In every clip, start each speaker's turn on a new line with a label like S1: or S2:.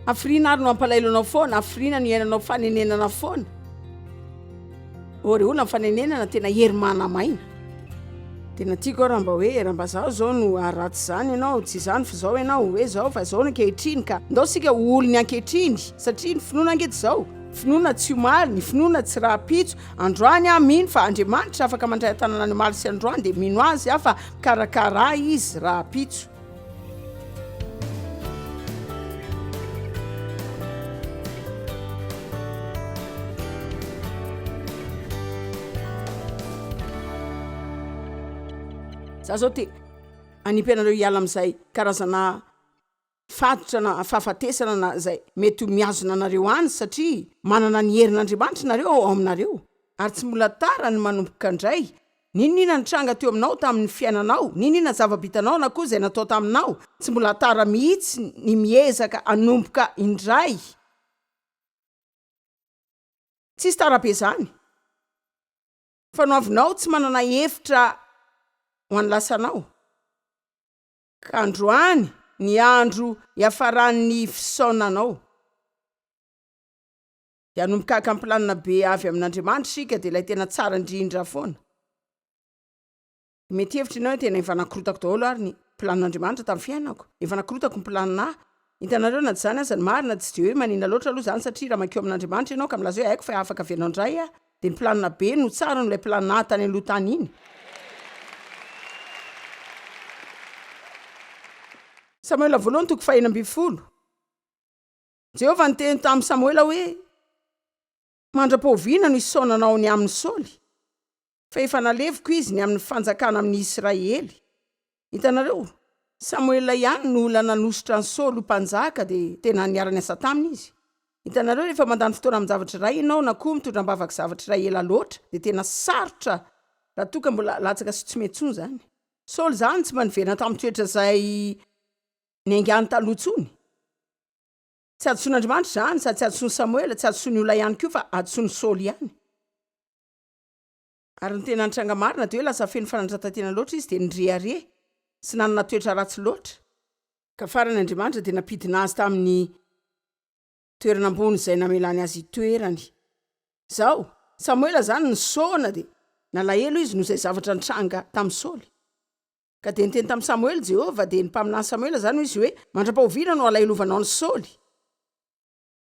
S1: Afrina ary no ampalailonao foana, afrina no iainanao fanenenana foana. Ory olona fanenenana tena hery manamaina. Tena tiako raha mba hoe raha mba zaho zao no aratsy zany ianao, tsy zany fa zao ianao hoe zao fa zao no ankehitriny ka ndao sika olony ankehitriny satria ny finoana angety zao. Finoana tsy omaly, ny finoana tsy raha-pitso. Androany aho mino fa Andriamanitra afaka mandray tanana ny omaly sy androany dia mino azy aho fa karakara izy raha-pitso. Za zao te anipyanareo hiala amin'izay karazana fatotra na fahafatesana na zay mety miazona anareo any satria manana ny herin'Andriamanitra nareo ao aminareo ary tsy mbola tara ny manomboka indray. Ninona ny tranga teo aminao tamin'ny fiainanao, ninona zava-bitanao na koa zay natao taminao, tsy mbola tara mihitsy ny miezaka hanomboka indray. Tsisy tara-be zany. Fa no avinao tsy manana hevitra ho an'ny lasanao. Ka androany ny andro iafaran'ny fisaonanao. Dia hanomboka akamplanina be avy amin'Andriamanitra sika dia ilay tena tsara indrindra foana. Mety hevitra ianao tena efa nakorotako daholo ary ny planin'Andriamanitra tamin'ny fiainako. Efa nakorotako ny planina. Hitanareo na zany aza ny marina tsy dia hoe manina loatra aloha zany satria raha makeo amin'Andriamanitra ianao ka milaza hoe haiko fa afaka avianao indray dia ny planina be no tsara no ilay planina tany aloha tany iny. Samuela voalohany toko 4:20. Jehovah niteny tamin'ny Samuela hoe mandra-paoviana no isaonanao ny amin'ny Saoly. Fa efa naleviko izy ny amin'ny fanjakana amin'ny Israely. Hitanareo, Samuela ihany no olona nanositra ny Saoly ho mpanjaka dia tena niara-ny asa taminy izy. Hitanareo rehefa mandany fotoana amin'ny zavatra iray ianao na koa mitondram-bavaka zavatra iray ela loatra dia tena sarotra raha toa ka mbola latsaka sy tsy mety intsony zany. Saoly zany tsy maniverina tamin'ny toetra izay ny aingany taloha intsony. Tsy adoson'Andriamanitra zany sady tsy adosony Samuela, tsy adosony olona ihany koa fa adosony Saoly ihany. Ary ny tena nitranga marina dia hoe lasa feno fanandratan-tena loatra izy dia nirehare sy nanana toetra ratsy loatra. Ka farany Andriamanitra dia nampidina azy tamin'ny toerana ambony izay namelany azy toerany. Zao, Samuela zany nisaona dia nalahelo izy noho izay zavatra nitranga tamin'ny Saoly. Ka dia niteny tamin'ny Samuel Jehovah dia ny mpaminany Samuela zany izy hoe mandra-paoviana no alahilovanao ny Saoly.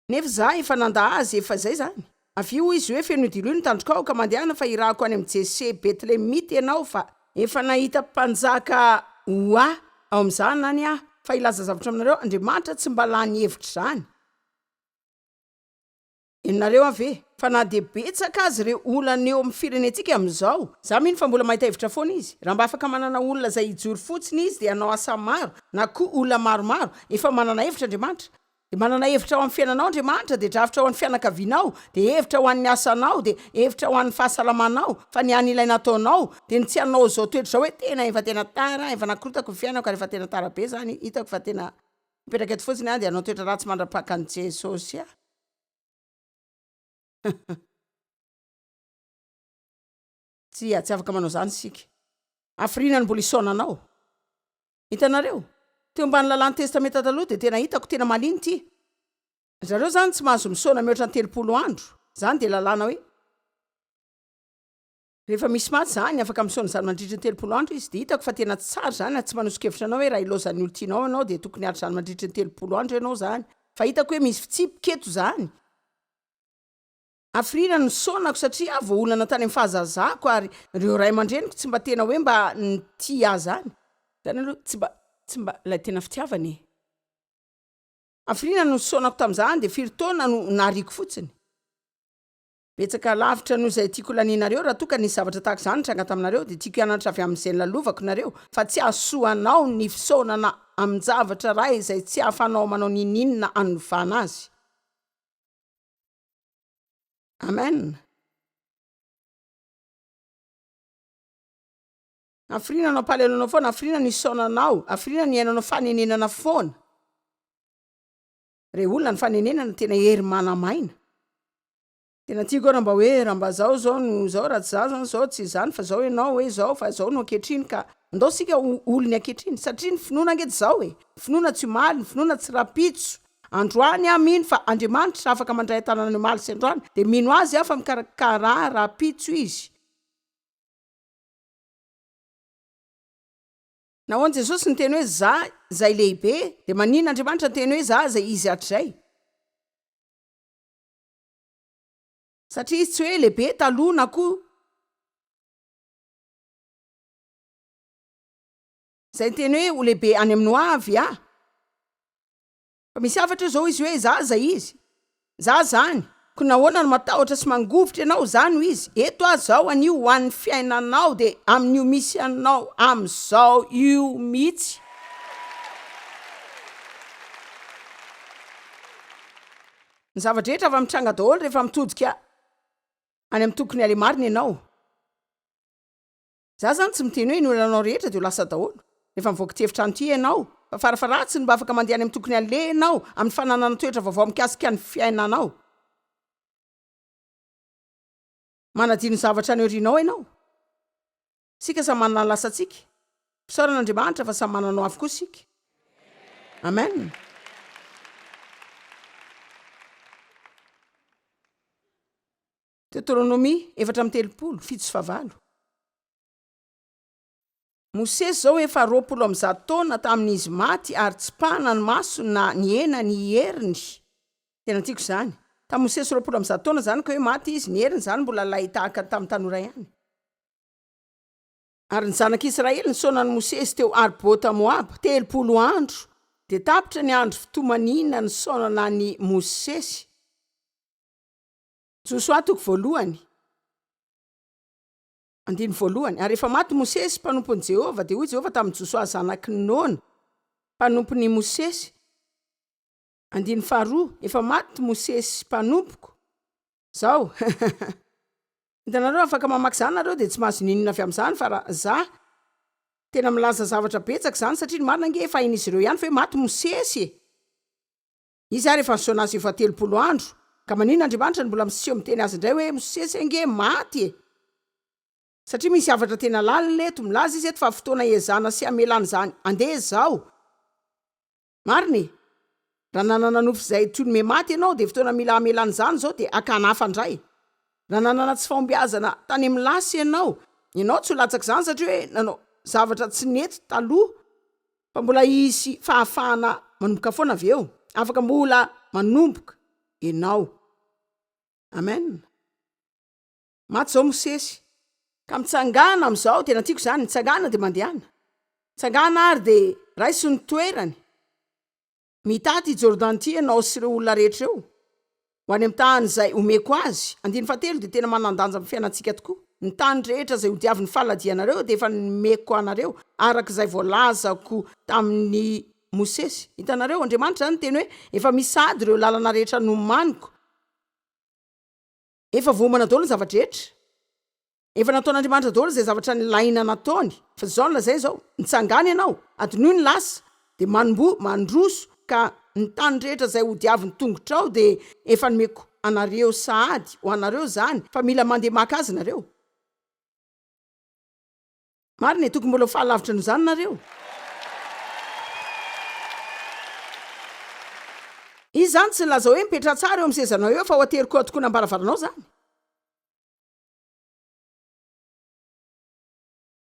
S1: Nefa za efa nanda azy efa zay zany. Avio izy hoe feno diloiny tandrokao ka mandehana fa irahako any amin'ny Jese Betlehemita ianao fa efa nahita mpanjaka ho ao amin'izany nany aho fa ilaza zavatra aminareo Andriamanitra tsy mba lany hevitra zany. Ianareo ave fa na dia betsaka azy ireo olana eo amin'ny firenentsika amin'izao, za mino fa mbola mahita hevitra foana izy. Raha mba afaka manana olona izay hijory fotsiny izy dia hanao asa maro na koa olona maromaro efa manana hevitra Andriamanitra. Dia manana hevitra ho amin'ny fiainanao Andriamanitra dia drafitra ho an'ny fianakavianao, dia hevitra ho an'ny asanao, dia hevitra ho an'ny fahasalamanao, fa ny any ilay nataonao dia ny tsy hanao zao toetra zao hoe tena tara, efa nakorotako ny fiainako ary efa tena tara be zany, hitako fa tena mipetraka eto fotsiny dia hanao toetra ratsy mandra-paka an'i Jesosy a. Tsy afaka manao zany sika. Afrina ny mbola isaonanao. Hitanareo, teo ambany lalàn'ny testamenta taloha dia tena hitako tena maliny ty. Zareo zany tsy mahazo misaona mihoatra ny 30 andro. Zany dia lalàna hoe rehefa misy maty zany afaka misaona zany mandritra ny 30 andro izy dia hitako fa tena tsara zany tsy manosokevitra anao hoe raha ilozan'ny olo tianao ianao dia tokony atra zany mandritra ny 30 andro ianao zany. Fa hitako hoe misy fitsipiketo zany. Afrina no saonako satria avo olana tany amin'ny fahazazako ary ireo ray aman-dreniko tsy mba tena hoe mba nity ahy zany. Zany aloha tsy mba ilay tena fitiavany. Afrina no saonako tamin'izany dia firy-taona no nahariako fotsiny. Betsaka lavitra noho izay tiako laninareo raha toa ka nisy zavatra tahaka izany nitranga taminareo dia tiako hianatra avy amin'izay lalovako nareo fa tsy ahasoanao ny fisaonana amin'ny zavatra iray izay tsy ahafanao manao ninina anovana azy. Amen. Afrina no ampalelonao foana, afrina no isaonanao, afrina ny iainanao fanenenana foana. Re olona ny fanenenana tena hery manamaina. Tena tiako raha mba hoe raha mba zao no zao raha tsy zao tsy zany fa zao ianao hoe zao fa zao no ankehitriny ka ndao sika olony ankehitriny satria ny finoana angety zao finoana tsy omaly, ny finoana tsy rapitso. androany aho mino fa Andriamanitra afaka mandray tanàna ny omaly sy androany dia mino azy aho fa mikarakara raha-pitso izy. Nahoana Jesosy ny teny hoe za zay lehibe dia manina Andriamanitra ny teny hoe za zay izy hatrizay. Satria izy tsy hoe lehibe taloha na koa zay ny teny hoe ho lehibe any amin'ny hoavy a. Fa misy afatra zao izy hoe za zay izy, za zany. Ko nahoana no matahotra sy mangovitra ianao zany ho izy. Eto aho zao anio ho an'ny fiainanao dia amin'io misy anao amin'izao io mihitsy. Ny zavatra rehetra fa mitranga daholo rehefa mitodika any amin'ny tokony ale marina ianao. Za zany tsy miteny hoe ny olonanao rehetra dia ho lasa daholo. Rehefa mivoaka tefitra any ty ianao, fa farafaratsiny mba afaka mandeha any amin'ny tokony ale ianao amin'ny fananana toetra vaovao mikasika ny fiainanao. Manadino zavatra ny orianao ianao. Sika samy manana ny lasantsika. Fisaoran'Andriamanitra fa samy manana ho avy koa sika. Amen. Deutéronomie 4:7. Mosesy zao efa 20 taona tamin'izy maty ary tsy pana ny maso na ny hena ny heriny. Tena tiako zany. Ta Mosesy 20 taona zany ka hoe maty izy, ny heriny zany mbola lay tahaka tamin'ny tanora ihany. Ary ny zanak'Israely ny saonan'i Mosesy teo Arbota Moab 30 andro dia tapitra ny andro fitomanina ny saonana ny Mosesy. Josoa 1:1. Ary efa maty Mosesy mpanompon'i Jehova dia hoy Jehova tamin'ny Josoa zanaky Nona mpanompony Mosesy. 2. Efa maty Mosesy mpanompoko. Zao. Hitanareo afaka mamaky zany nareo dia tsy mahazo ninona avy amin'izany fa raha za tena milaza zavatra betsaka zany satria ny marina nge efa hain'izy ireo ihany fa hoe maty Mosesy. Izy ary efa nisaona azy efa 30 andro. Ka manina Andriamanitra ny mbola miseho miteny azy indray hoe Mosesy ange maty. Satria misy avatra tena lalina eto, milaza izy eto fa fotoana ezana sy amelana zany. Andeha zao. Marina. Raha nanana nofo izay toy ny me maty ianao dia fotoana mila amelana zany zao dia akanafa indray. Raha nanana tsy fahombiazana tany amin'ny lasa ianao tsy ho latsaka zany satria hoe nanao zavatra tsy nety taloha fa mbola hisy fahafahana manomboka foana avy eo. Afaka mbola manomboka ianao. Amen. Maty zao Mosesy. Ka mitsangana amin'izao tena tiako zany, mitsangana dia mandehana. Mitsangana ary dia raisy ny toerany. Mitaty i Jordan ty ianao sy ireo olona rehetra eo. Ho any amin'ny tany izay omeko azy. 7 dia tena manan-danja amin'ny fiainantsika tokoa. Ny tany rehetra izay hodiavin'ny faladianareo dia efa nomeko anareo arak'izay voalazako tamin'ny Mosesy. Hitanareo Andriamanitra zany teny hoe efa misady ireo lalana rehetra nomaniko. Efa voamana daholo ny zavatra rehetra. Efa nataon'Andriamanitra daholo izay zavatra nilaina nataony. Fa zao nylazay zao, nitsangana ianao, adinoy ny lasa dia mandroso ka ny tany rehetra izay hodiavin'ny tongotrao dia efa nomeko anareo sahady ho anareo zany fa mila mandeha maka azy nareo. Marina tokony mbola fahalavitra noho zany nareo. Izy zany tsy nilaza hoe mipetra tsara eo amin'ny sezanao eo fa ho ateriko tokoa nambaravaranao zany.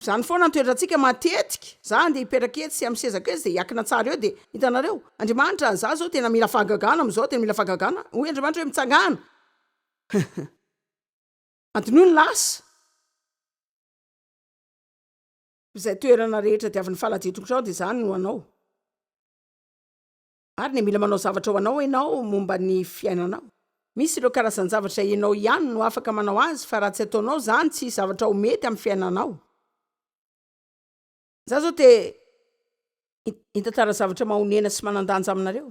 S1: Zany foana nitoetrantsika matetika za andeha hipetraka eto sy amin'ny sezako eto dia hiakina tsara eo dia hitanareo Andriamanitra za zao tena mila fahagagana amin'izao tena mila fahagagana. Hoy Andriamanitra hoe mitsangana. Antony ny lasa. Izay toerana rehetra diavin'ny faladian-tongotrao dia zany no anao. Ary ny mila manao zavatra ho anao ianao momba ny fiainanao. Misy ireo karazany zavatra ianao ihany no afaka manao azy fa raha tsy ataonao zany tsy zavatra ho mety amin'ny fiainanao. Za zao te hitantara zavatra mahonena sy manandanja aminareo.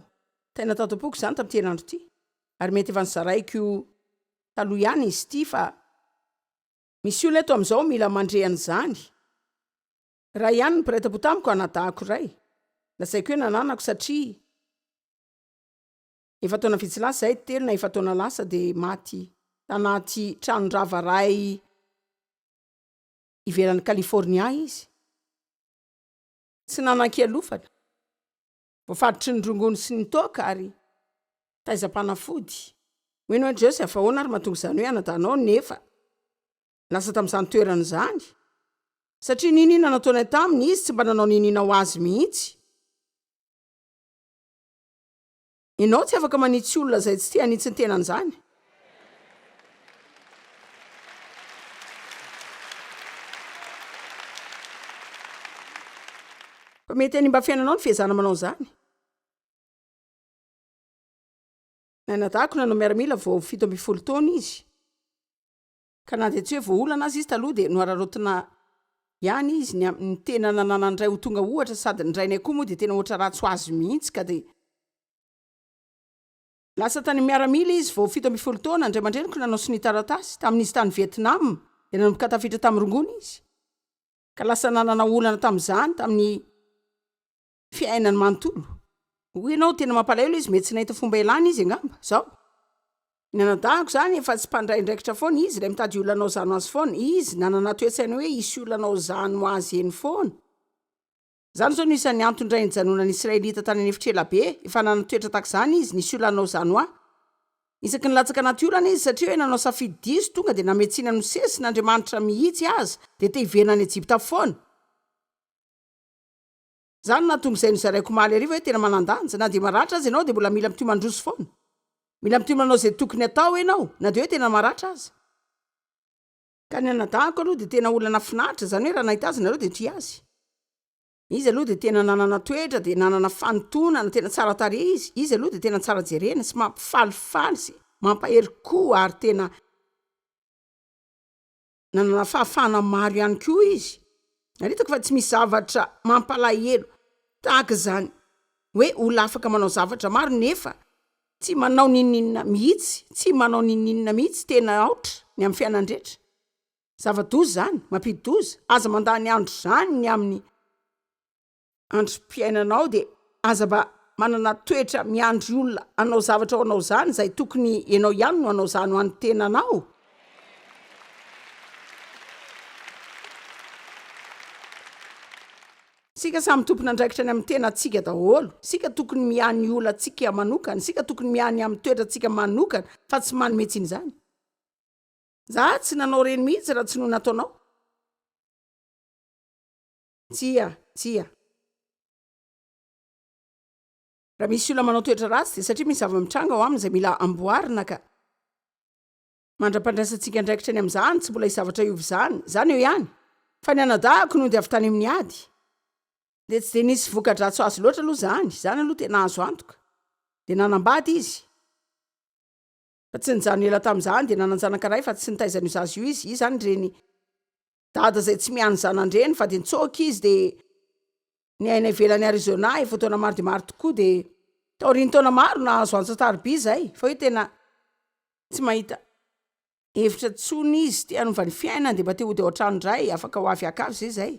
S1: Tena tatapoako zany tamin'ity herinandro ity. Ary mety efa nizaraiko taloha ihany izy ity fa misy olona eto amin'izao mila mandrehana zany. Raha ihany nypiray-tampo tamiko anadahako iray. Lazaiko hoe nananako satria efa taona vitsy lasa zahay telo na efa taona lasa dia maty tanaty tranondrava ray ivelan'ny California izy. Tsy nanan-kialofana. Voafaditry ny rongony sy ny toaka ary taizam-panafody hoe no Josy afahoana ary mahatonga izany hoe anadanao nefa lasa tamin'izany toerana izany satria ninina nataonay taminy izy tsy mba nanao ninina ho azy mihitsy. Ianao tsy afaka manitsy olona zay tsy tia hanitsy ny tenan'izany. Fa mety any mba fiainanao ny fihezana manao izany. Nanadahako nanao miaramila vao 17 taona izy. Ka na dia tsy hoe voaolana azy izy taloha dia noararotina ihany izy ny tena nanana ndray ho tonga ohatra sady ndrainay koa moa dia tena ohatra ratsy ho azy mihitsy ka dia lasa tany miaramila izy vao 17 taona andray mandreniko nanao sonitaratasy tamin'izy tany Vietnam dia nanomboka tafiditra tamin'ny rongony izy. Ka lasa nanana olana tamin'izany tamin'ny fiainany manontolo. Hoy ianao tena mampalahelo izy mety tsy nahita fomba ialana izy angamba zao. Nanadahako zany efa tsy mpandray ndraikitra foana izy ray mitady olanao zany ho azy foana izy nanana toe-tsaina hoe isy olanao zany ho azy eny foana. Zany zao no isan'ny antondray ny janonan'ny Israelita tany an'efitrela be efa nanana toetra tahaka izany izy nisy olanao zany ho ahy. Isaky nilatsaka anaty olana izy satria hoe nanao safidy diso tonga dia nametsina no sesin'Andriamanitra mihitsy azy dia te hiverina any Ejipta foana. Zany nahatonga izay nozaraiko maly ariva hoe tena manandanja na dia maratra azy ianao dia mbola mila mitio mandroso foana. Mila mitio manao izay tokony atao ianao na dia hoe tena maratra aza. Ka ny anadahako aloha dia tena olana finaritra zany hoe raha nahita azy nareo dia tri azy. Izy aloha dia tena nanana toetra dia nanana fanontonana tena tsara tarehy izy. Izy aloha dia tena tsara jerena sy mampifalifaly sy mampahery koa ary tena nanana fahafahana maro ihany koa izy. Naritako fa tsy misy zavatra mampalahelo tahaka izany hoe olona afaka manao zavatra maro nefa tsy manao ninina mihitsy, tsy manao ninina mihitsy tena aotra ny amin'ny fiainan'andretra. Zava-doza zany, mampidi-doza, aza mandany andro zany ny amin'ny androm-piainanao dia aza mba manana toetra miandry olona anao zavatra ho anao zany izay tokony ianao ihany no anao zany ho an'ny tenanao. Sika samy tompona andraikitra ny amin'ny tena atsika daholo. Sika tokony miany olona atsika manokana, sika tokony miany amin'ny toetra atsika manokana fa tsy manome tsiny izany. Za tsy nanao reny mihitsy raha tsy no nataonao. Tsia. Raha misy olona manao toetra ratsy dia satria misy zava-mitranga ao aminy izay mila amboarina ka mandra-pandraisantsika andraikitra ny amin'izany tsy mbola hisy zavatra iovy zany eo ihany. Fa ny anadahako no dia avy tany amin'ny ady. Dia tsy dia nisy voka-dratso azy loatra aloha zany aloha tena azo antoka. Dia nanambady izy. Fa tsy nijano ela tamin'izany dia nananjanaka ray fa tsy nitaizany io zazy io izy. Izy zany reny dada zay tsy miany zanandreny fa dia nitsoaka izy dia ny aina ivelany Arizona efa taona maro dia maro tokoa dia taoriany taona maro nahazo antsatarby izay fa hoe tena tsy mahita hevitra tsony izy te hanovany fiainany dia mba te hody ao an-trano indray afaka ho avy akavy izay.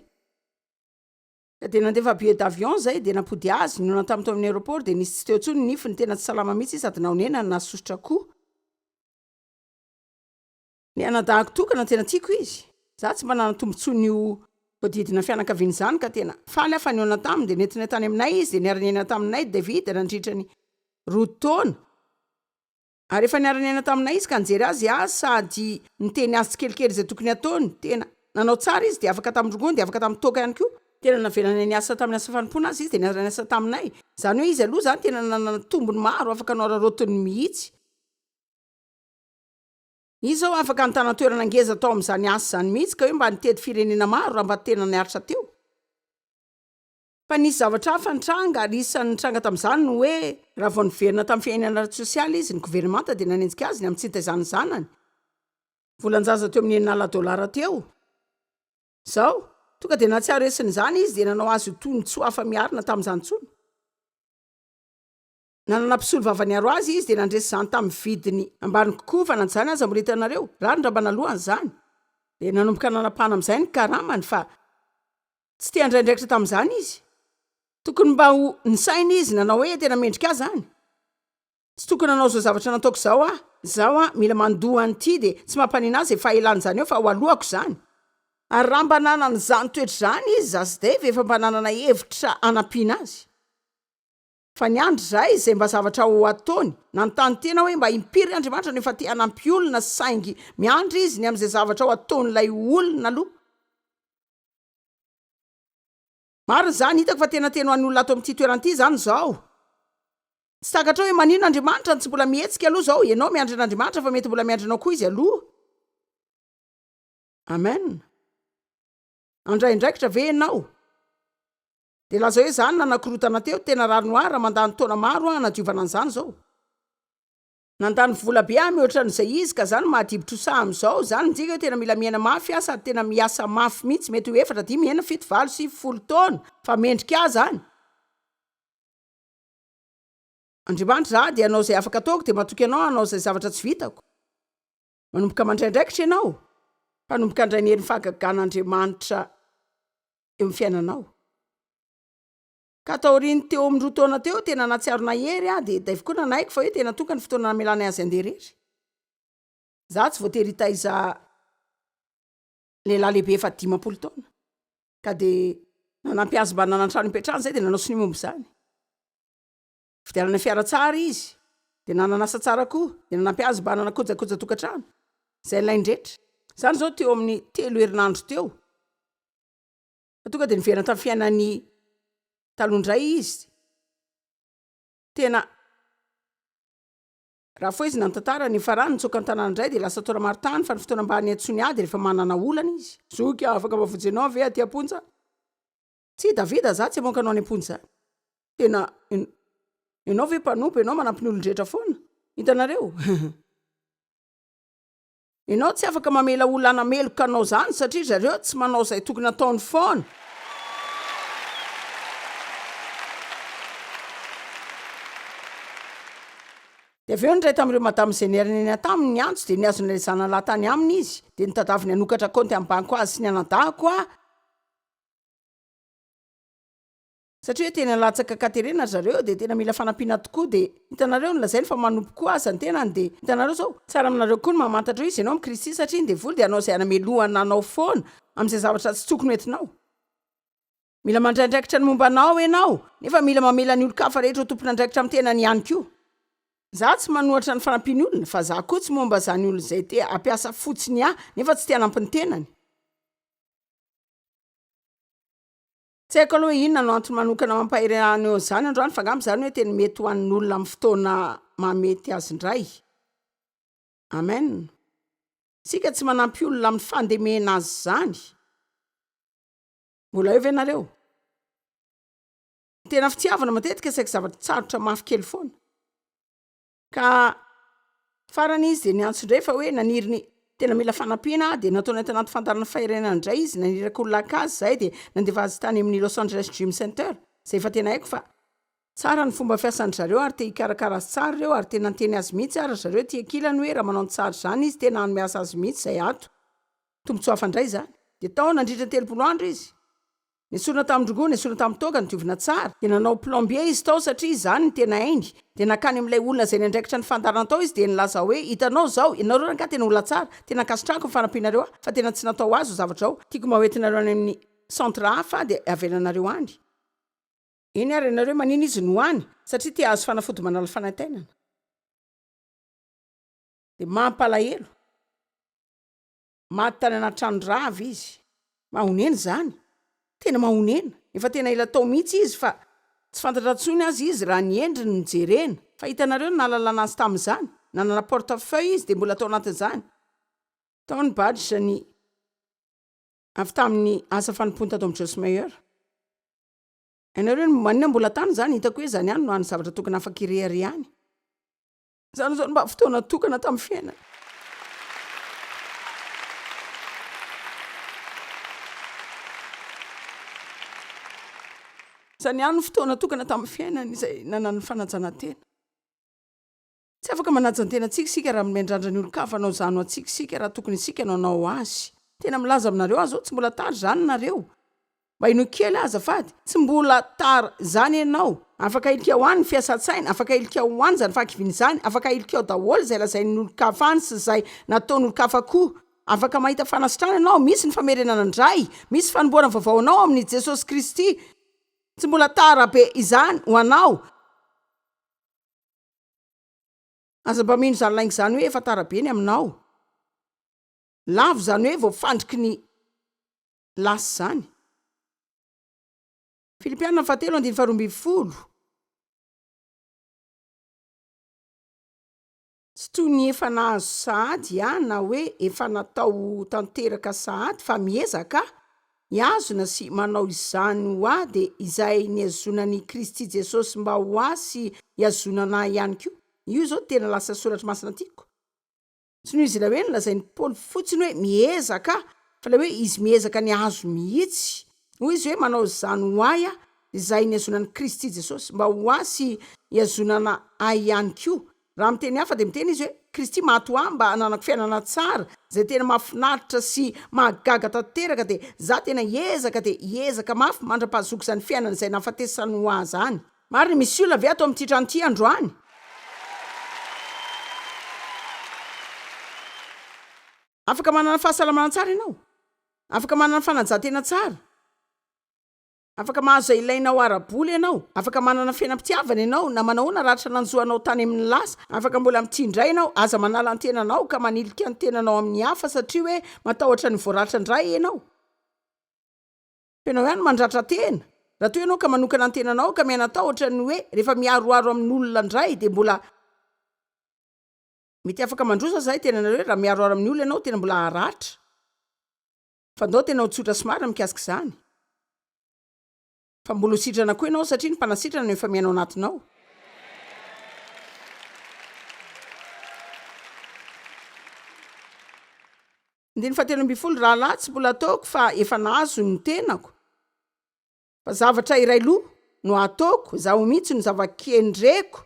S1: Ka dia nandefa billet d'avion zay dia nampody azy no natamin'ny tao amin'ny aéroport dia nisy tsy teo tsony nifiny tena tsy salama mihitsy izy sady naonena nasosotra koa. Ny anadahako tokana tena tiako izy. Za tsy mba nanatombontsoany io voadidina fianakaviana izany ka tena faly afa ny ona taminy dia nentina tany aminay izy dia niara-niaina taminay David nandritra ny 2 taona. Ary efa niara-niaina taminay izy ka nijery azy sady niteny azy tsikelikely izay tokony ataony tena nanao tsara izy dia afaka tamin'ny rongony dia afaka tamin'ny toaka ihany koa. Tena navelana ny asa tamin'ny asa fanompoana azy izy dia niara-niasa taminay. Zany hoe izy aloha zany tena nanana tombony maro afaka noararotiny mihitsy. Izy zao afaka nitana toerana ngeza tao amin'izany asa zany mihitsy ka hoe mba nitety firenena maro raha mba tena niaritra teo. Fa nisy zavatra hafa nitranga ary isan'ny nitranga tamin'izany no hoe raha vao niverina tamin'ny fiainana ara-tsosialy izy ny governemanta dia nanenjika azy ny amin'ny tsy nitaizany zanany. Volan-jaza teo amin'ny $9 teo. Zao tonga dia nahatsiaro esiny izany izy dia nanao azy ho toy ny tsoa hafa miarina tamin'izany tsony. Nanana mpisolo vavaniaro azy izy dia nandresy izany tamin'ny vidiny ambany kokoa fa nanjany aza mbola hitanareo raha ny rambana lohany izany. Dia nanomboka nanapahana amin'izay ny karamany fa tsy te handraindraikitra tamin'izany izy. Tokony mba ho nisaina izy nanao hoe tena mendrika azy zany. Tsy tokony nanao izao zavatra nataoko zao mila mandoa an'ity dia tsy mampanina azy efa ilany izany eo fa ho alohako izany. Ary raha mba nanana izany toetra izany izy zasy dia efa mba nanana hevitra hanampiana azy. fa ny andro zay zay mba zavatra ho ataony nanontany tena hoe mba impiry Andriamanitra nefa te hanampy olona saingy miandry izy ny am'izay zavatra ho ataon'ilay olona aloha. Maro zany hitako fa tena teny ho an'ny olona ato amin'ity toerana ity zany zao. Tsy takatra hoe manino Andriamanitra ny tsy mbola mihetsika aloha zao, ianao miandry an'Andriamanitra fa mety mbola miandrinao koa izy aloha. Amen. Andraindraikitra ve ianao? De laza hoe zany nanakorotana teo tena ranoara mandany taona maro nadiovana an'izany zao. Nandany vola be mihoatra n'izay izy ka zany mahadibitra ho sa am'izao zany ndika hoe tena mila miaina mafy sady tena miasa mafy mihitsy mety ho 4, 5, 7, 8, 9 taona fa mendrika azy zany. Andriamanitra za de anao zay afaka ataoko de matoky anao anao zay zavatra tsy vitako. Manomboka mandraindraikitra ianao, mpanomboka andray ny herin'ny fahagagan'Andriamanitra eo amin'ny fiainanao. Ka taoriny teo amin'ny 2 taona teo tena natsiarona hery de daivy koa nanaiky fa hoe tena tonga ny fotoana namelana azy andeha rery. Za tsy voatery hitaiza lehilahy lehibe fa 50 taona. Ka de nanampy azy mba nanantrano ipetrahany zay de nanao sy ny momby zany. Fidiarana fiara tsara izy de nananasa tsara koa de nanampy azy mba nanakojakoja tokantrano zay laindretra. Zany zao teo amin'ny 3 herinandro teo. Tonga de niverina tamin'ny fiainany talondray izy. Tena raha fo izy nantantara ny farany nitsoka ny tanàna indray de lasa tora maritany fa ny fotoana ambany Sahan'ady rehefa manana olana izy. Zoky afaka mavozy anao ve aty amponja? Tsy Davida za tsy amonka anao any amponja. Tena ianao ve mpanompo, ianao manampy ny olon-drehetra foana. Hitanareo? Ianao tsy afaka mamela olona anameloka anao zany satria zareo tsy manao zay tokony ataony foana. De aveo ndray tamin'ireo madame Zénérine taminy ny antso de niazon'ilay zanalahy tany aminy izy de nitadaviny hanokatra konty amin'ny banko azy sy ny anadahako satria tena latsaka katerena zareo de tena mila fanampiana tokoa de hitanareo nolazainy fa manompo koa aza ny tenany de hitanareo zao tsara aminareo koa ny mamantatra izy ianao amin'ny Kristy satria ndevoly de anao zay anamelohana anao foana amin'izay zavatra tsy tokony entinao. Mila mandraindraikitra ny momba anao ianao nefa mila mamela ny olo-kafa rehetra ho tompon'andraikitra amin'ny tenany ihany koa. Za tsy manohatra ny fanampiany olona fa za koa tsy momba zany olona zay te ampiasa fotsiny nefa tsy te hanampy ny tenany. Tsy haiko aloha inona no antony manokana mampahery eo zany androany fa angamba zany hoe tena mety ho an'ny olona amin'ny fotoana mamety azy indray. Amen. Sika tsy manampy olona amin'ny fandemena azy zany. Mbola eo ve nareo? Tena fitiavana matetika saika zavatra tsarotra mafy kely foana. Ka farany izy de niantso indray fa hoe naniriny tena mila fanampiana de nataony tanaty fandarana faherenana indray izy naniraka olona akazy zay de nandefa azy tany amin'ny Los Angeles Gym Center zay fa tena haiko fa tsara ny fomba fiasan'ny zareo ary te hikarakara azy tsara reo ary tena niteny azy mihitsy ary zareo tia kilany hoe raha manao ny tsara zany izy tena any miasa azy mihitsy zay ato tombotsoa fandray zany de tao nandritra 3 andro izy. Nisorona tamin'ny rongoa, nisorona tamin'ny toga ny diovina tsara de nanao plombier izy tao satria zany ny tena haingy de nakany amin'ilay olona zay nandraikitra ny fandarana tao izy de nilaza hoe hitanao zao ianareo ranka tena olona tsara tena kasitrako ny fanampianareo fa tena tsy natao azy zavatra ao tiako mahoetinareo any amin'ny centre hafa de avelanareo any. Iny ary ianareo manino izy no any satria tia azo fanafody manala fanantenana. De mampalahelo maty tany anaty tranondravy izy. Mahonena zany. Tena mahonena. Efa tena ila tao mihitsy izy fa tsy fantatra tsony azy izy raha ny endriny ny jerena. Fa hitanareo nalalana azy tamin'izany. Nanana portefeuille izy de mbola tao anatin'izany. Tao ny badge ny avy tamin'ny asa fanompoana tato amin'ny Joyce Meyer. Ianareo manina mbola tany zany hitako hoe zany ihany no any zavatra tokony afaka irehary ihany. Zany zao mba fotoana tokana tamin'ny fiainana. Zany ihany no fotoana tokana tamin'ny fiainana izay nanana ny fanajanantena. Tsy afaka manajantena antsika sika raha mendrandra ny olo-kafa anao zano antsika sika raha tokony sika nanao azy. Tena milaza aminareo azy tsy mbola tara zany nareo. Mba ino kely azafady, tsy mbola tara zany ianao. Afaka ilika ho any ny fiasan-tsaina, afaka ilika ho any zany fankiviny zany, afaka ilika ho daholo zay lazain'ny olo-kafa any sy zay nataon'ny olo-kafa koa. Afaka mahita fanasitrana ianao, misy ny famerenana indray, misy fanomboarana vaovao anao amin'ny Jesosy Kristy. Tsy mbola tara be izany ho anao. azam-bamino zany laingy zany hoe efa tarabe ny aminao. Lavo zany hoe voafandriky ny lasa zany. Filipianina 7:12. Tsy toy ny efa nahazo Sahan'ady na hoe efa natao tanteraka Sahan'ady fa miezaka hiazona sy manao izany ho a de izay niazonany Kristy Jesosy mba ho a sy hiazonana ihany koa. Io zao tena lasa soratra masina tiako. Tsy noho izy hoe nolazainy Paoly fotsiny hoe miezaka fa le hoe izy miezaka ny azo mihitsy. Hoy izy hoe manao izany ho ahy izay niazonany Kristy Jesosy mba ho a sy hiazonana ahy ihany koa. Raha miteny hafa de miteny izy hoe Kristy maty ho ahy mba hananako fiainana tsara zay tena mahafinaritra sy mahagaga tanteraka de za tena hiezaka mafy mandra-pahazoky zany fiainana izay nahafatesany ho ahy zany. Marina misy olona ve ato amin'ity trano ity androany? Afaka manana fahasalamana tsara ianao? Afaka manana fanajantena tsara? Afaka mahazo ilainao ara-bola ianao? Afaka manana fiainam-pitiavana ianao na manahoana ratra nanjoanao tany amin'ny lasa? Afaka mbola mitindray ianao? Aza manala ny tenanao ka manilika ny tenanao amin'ny hafa satria hoe matahotra ny voaratra indray ianao. Ianao ihany mandratra tena. Raha toy ianao ka manokana ny tenanao ka mianatahotra ny hoe rehefa miaroaro amin'ny olona indray de mbola mety afaka mandrosa zay tenanareo raha miaroaro amin'ny olona ianao tena mbola haratra. Fa ndao tena ho tsotra sy marina mikasika izany. Fa mbola ho sitrana koa ianao satria ny mpanasitrana no efa miainao anatinao. Ndiny 17 rahalahy tsy mbola ataoko fa efa nahazo ny tenako. Fa zavatra iray loha no ataoko, zaho mihitsy no zava-kendreko.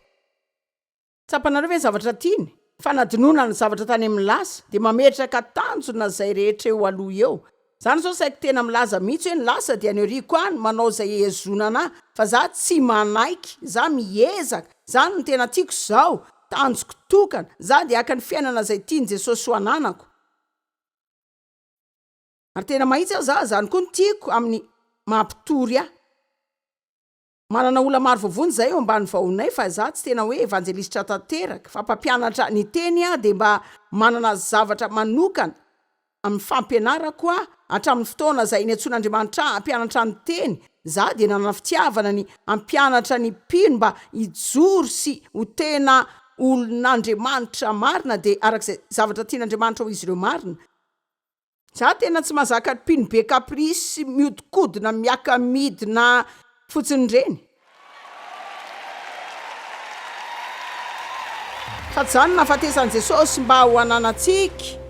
S1: Tsapanareo ve zavatra tiany? Fanadinona ny zavatra tany amin'ny lasa de mametraka tanjona zay rehetra eo aloha eo. Zany zao saiko tena milaza mihitsy hoe ny lasa dia ny ariko any manao zay ezonana fa za tsy manaiky, za miezaka. Zany no tena tiako zao, tanjoko tokana, za de aka ny fiainana zay tiany Jesosy ho ananako. Ary tena mahitsy aho za zany koa ny tiako amin'ny mampitory aho. Manana olona maro vovony zay eo ambany vahonay fa za tsy tena hoe evanjelistra tanteraka fa mpampianatra ny teny de mba manana zavatra manokana amin'ny fampianarako hatramin'ny fotoana zay niantson'Andriamanitra hampianatra ny teny. Za de nanana fitiavana ny hampianatra ny mpino mba hijoro sy ho tena olon'Andriamanitra marina de arak'izay zavatra tian'Andriamanitra ho izy ireo marina. Za tena tsy mahazaka mpino be kaprisy miodikodina miaka midina fotsiny reny. Fa zany nahafatesan'i Jesosy mba ho ananantsika